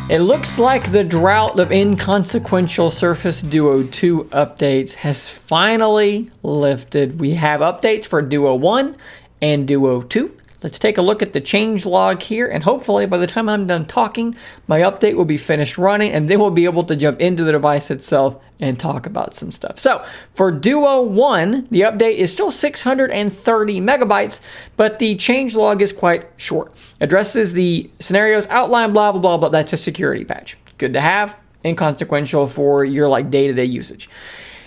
It looks like the drought of inconsequential Surface Duo 2 updates has finally lifted. We have updates for Duo 1 and Duo 2. Let's take a look at the changelog here, and hopefully by the time I'm done talking, my update will be finished running, and then we'll be able to jump into the device itself and talk about some stuff. So for Duo 1, the update is still 630 megabytes, but the changelog is quite short. Addresses the scenarios outline, blah, blah, blah, but that's a security patch. Good to have, inconsequential for your day-to-day usage.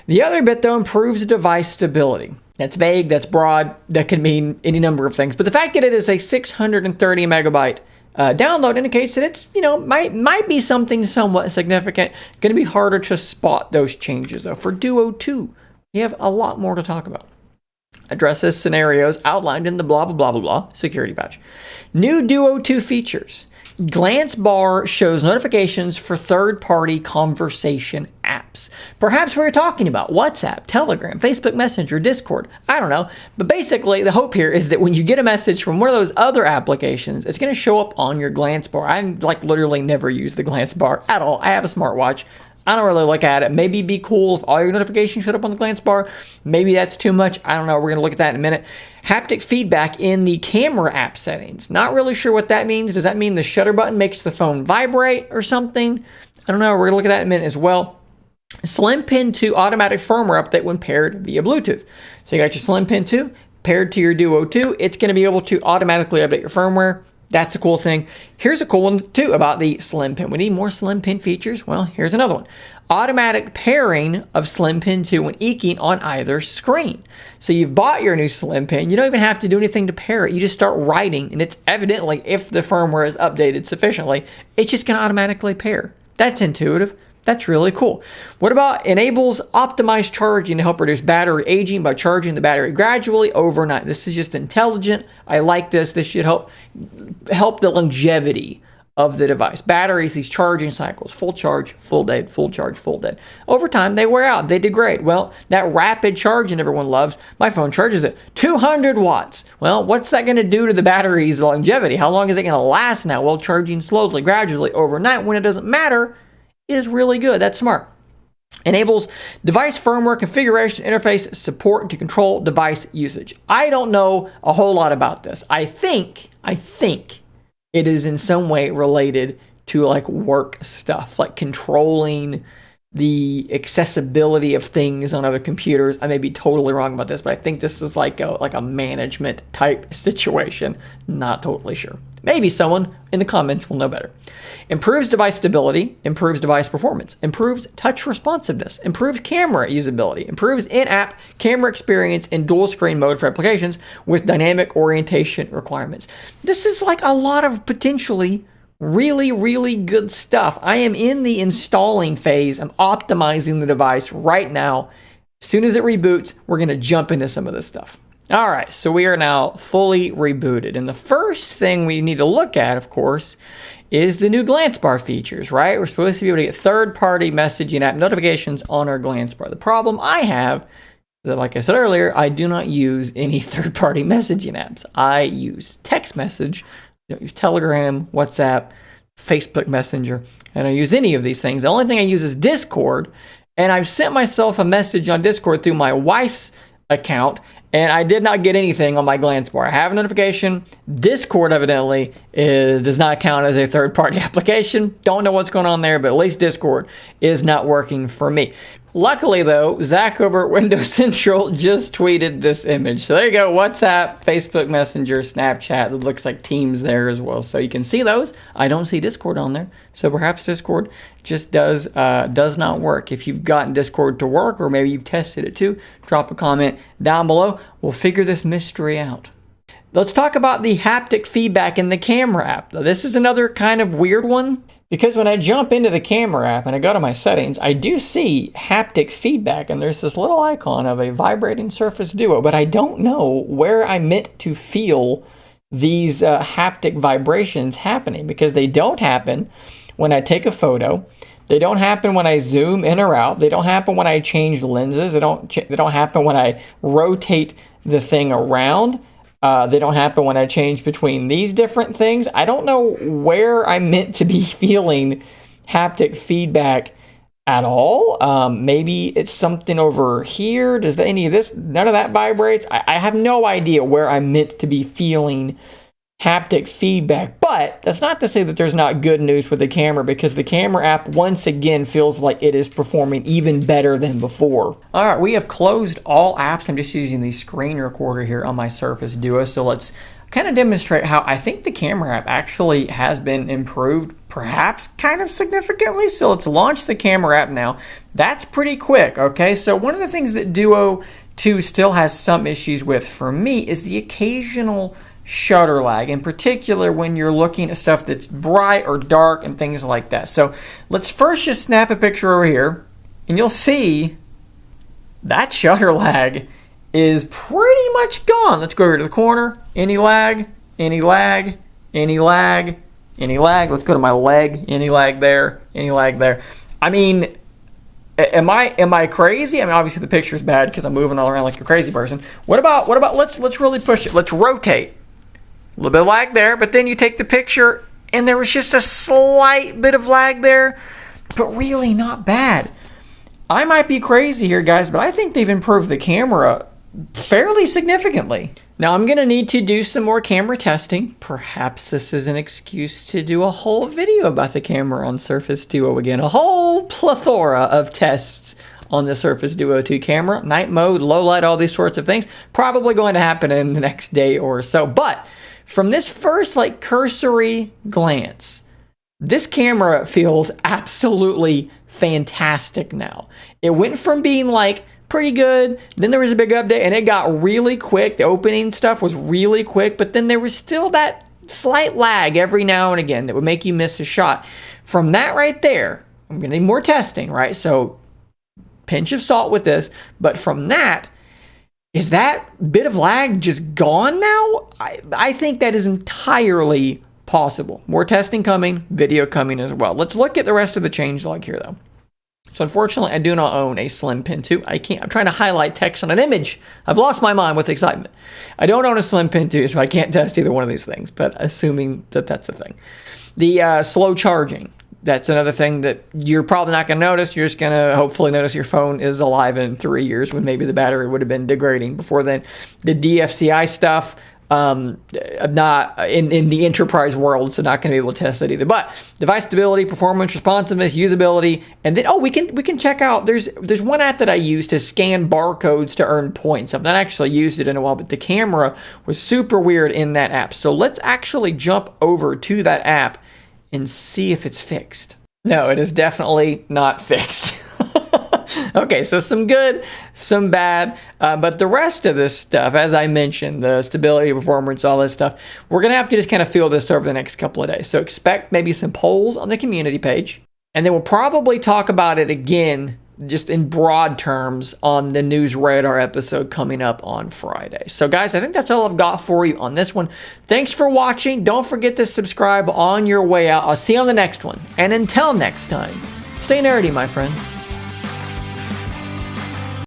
The other bit, though, improves device stability. That's vague, that's broad, that can mean any number of things. But the fact that it is a 630 megabyte download indicates that it's, might be something somewhat significant. Going to be harder to spot those changes, though. For Duo 2, we have a lot more to talk about. Addresses scenarios outlined in the blah, blah, blah, blah, blah security patch. New Duo 2 features. Glance bar shows notifications for third-party conversation apps. Perhaps we're talking about WhatsApp, Telegram, Facebook Messenger, Discord. I don't know. But basically, the hope here is that when you get a message from one of those other applications, it's going to show up on your glance bar. I literally never use the glance bar at all. I have a smartwatch. I don't really look at it. Maybe it'd be cool if all your notifications showed up on the glance bar. Maybe that's too much. I don't know. We're going to look at that in a minute. Haptic feedback in the camera app settings. Not really sure what that means. Does that mean the shutter button makes the phone vibrate or something? I don't know. We're going to look at that in a minute as well. Slim Pin 2 automatic firmware update when paired via Bluetooth. So you got your Slim Pin 2 paired to your Duo 2. It's going to be able to automatically update your firmware. That's a cool thing. Here's a cool one, too, about the Slim Pin. We need more Slim Pin features. Well, here's another one. Automatic pairing of Slim Pin 2 when eking on either screen. So you've bought your new Slim Pin. You don't even have to do anything to pair it. You just start writing, and it's evidently, if the firmware is updated sufficiently, it's just going to automatically pair. That's intuitive. That's really cool. What about enables optimized charging to help reduce battery aging by charging the battery gradually overnight? This is just intelligent. I like this. This should help the longevity of the device. Batteries, these charging cycles, full charge, full dead, full charge, full dead. Over time, they wear out. They degrade. Well, that rapid charging everyone loves, my phone charges at 200 watts. Well, what's that going to do to the battery's longevity? How long is it going to last now? Well, charging slowly, gradually, overnight, when it doesn't matter, is really good. That's smart. Enables device firmware configuration interface support to control device usage. I don't know a whole lot about this. I think it is in some way related to work stuff, like controlling the accessibility of things on other computers. I may be totally wrong about this, but I think this is like a management type situation. Not totally sure. Maybe someone in the comments will know better. Improves device stability, improves device performance, improves touch responsiveness, improves camera usability, improves in-app camera experience in dual screen mode for applications with dynamic orientation requirements. This is a lot of potentially really, really good stuff. I am in the installing phase. I'm optimizing the device right now. As soon as it reboots, we're going to jump into some of this stuff. All right, so we are now fully rebooted. And the first thing we need to look at, of course, is the new glance bar features, right? We're supposed to be able to get third-party messaging app notifications on our glance bar. The problem I have is that, like I said earlier, I do not use any third-party messaging apps. I use text message. I don't use Telegram, WhatsApp, Facebook Messenger. I don't use any of these things. The only thing I use is Discord, and I've sent myself a message on Discord through my wife's account, and I did not get anything on my glance bar. I have a notification. Discord evidently does not count as a third-party application. Don't know what's going on there, but at least Discord is not working for me. Luckily, though, Zach over at Windows Central just tweeted this image. So there you go, WhatsApp, Facebook Messenger, Snapchat. It looks like Teams there as well. So you can see those. I don't see Discord on there. So perhaps Discord just does not work. If you've gotten Discord to work, or maybe you've tested it too, drop a comment down below. We'll figure this mystery out. Let's talk about the haptic feedback in the camera app. Now, this is another kind of weird one, because when I jump into the camera app and I go to my settings, I do see haptic feedback, and there's this little icon of a vibrating Surface Duo, but I don't know where I'm meant to feel these haptic vibrations happening, because they don't happen when I take a photo. They don't happen when I zoom in or out. They don't happen when I change lenses. They don't happen when I rotate the thing around. They don't happen when I change between these different things. I don't know where I'm meant to be feeling haptic feedback at all. Maybe it's something over here. Does any of this, none of that vibrates? I have no idea where I'm meant to be feeling haptic feedback, but that's not to say that there's not good news with the camera, because the camera app once again feels like it is performing even better than before. All right, we have closed all apps. I'm just using the screen recorder here on my Surface Duo, so let's kind of demonstrate how I think the camera app actually has been improved, perhaps kind of significantly. So let's launch the camera app now. That's pretty quick, okay? So one of the things that Duo 2 still has some issues with for me is the occasional shutter lag, in particular when you're looking at stuff that's bright or dark and things like that. So let's first just snap a picture over here, and you'll see that shutter lag is pretty much gone. Let's go over to the corner. Any lag, any lag, any lag, any lag. Let's go to my leg. Any lag there, any lag there. I mean, am I crazy? I mean, obviously the picture's bad because I'm moving all around like a crazy person. What about let's really push it. Let's rotate. A little bit of lag there, but then you take the picture and there was just a slight bit of lag there, but really not bad. I might be crazy here, guys, but I think they've improved the camera fairly significantly. Now I'm going to need to do some more camera testing. Perhaps this is an excuse to do a whole video about the camera on Surface Duo again. A whole plethora of tests on the Surface Duo 2 camera. Night mode, low light, all these sorts of things. Probably going to happen in the next day or so. But from this first cursory glance, this camera feels absolutely fantastic now. It went from being pretty good, then there was a big update and it got really quick. The opening stuff was really quick, but then there was still that slight lag every now and again that would make you miss a shot. From that right there, I'm gonna need more testing, right? So pinch of salt with this, but from that, is that bit of lag just gone now? I think that is entirely possible. More testing coming, video coming as well. Let's look at the rest of the changelog here though. So unfortunately, I do not own a Slim Pen 2. I'm trying to highlight text on an image. I've lost my mind with excitement. I don't own a Slim Pen 2, so I can't test either one of these things, but assuming that that's a thing. The slow charging. That's another thing that you're probably not going to notice. You're just going to hopefully notice your phone is alive in 3 years when maybe the battery would have been degrading before then. The DFCI stuff, not in the enterprise world, so not going to be able to test that either. But device stability, performance, responsiveness, usability, and then we can check out. There's one app that I use to scan barcodes to earn points. I've not actually used it in a while, but the camera was super weird in that app. So let's actually jump over to that app and see if it's fixed. No, it is definitely not fixed. Okay, so some good, some bad, but the rest of this stuff, as I mentioned, the stability, performance, all this stuff, we're going to have to just kind of feel this over the next couple of days. So expect maybe some polls on the community page, and then we'll probably talk about it again, just in broad terms, on the News Radar episode coming up on Friday. So guys, I think that's all I've got for you on this one. Thanks for watching. Don't forget to subscribe on your way out. I'll see you on the next one. And until next time, stay nerdy, my friends.